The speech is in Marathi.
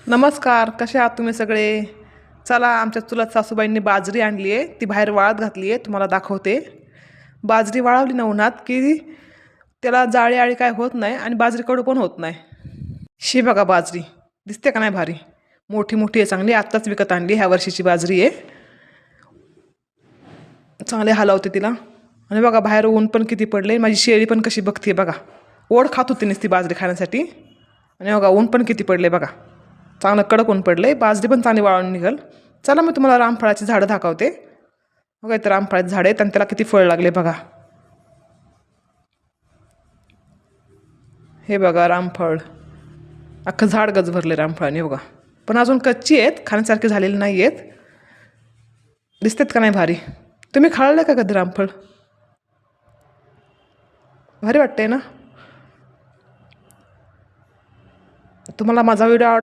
नमस्कार, कसे आहात तुम्ही सगळे? चला, आमच्या चुलत सासूबाईंनी बाजरी आणली आहे, ती बाहेर वाळत घातली आहे, तुम्हाला दाखवते. बाजरी वाळवली ना उन्हात की त्याला जाळी आळी काय होत नाही आणि बाजरी कडू पण होत नाही. शी बघा बाजरी, दिसते का नाही भारी? मोठी मोठी आहे, चांगली. आत्ताच विकत आणली, ह्या वर्षीची बाजरी आहे. चांगले हलवते तिला. आणि बघा बाहेर ऊन पण किती पडले, माझी शेळी पण कशी बघते बघा. ओढ खात होती नुसती बाजरी खाण्यासाठी. आणि बघा ऊन पण किती पडले बघा. चांगलं कडक ऊन पडले, बाजरी पण चांगली वाळून निघल. चला मी तुम्हाला रामफळाची झाडं दाखवते. बघा इथं रामफळाची झाडं आहेत आणि त्याला किती फळ लागले बघा. हे बघा रामफळ, अख्खं झाड गज भरले रामफळाने बघा. पण अजून कच्ची आहेत, खाण्यासारखे झालेले नाही आहेत. दिसतात का नाही भारी? तुम्ही खाल्लं का कधी रामफळ? भारी वाटतंय ना? तुम्हाला माझा व्हिडिओ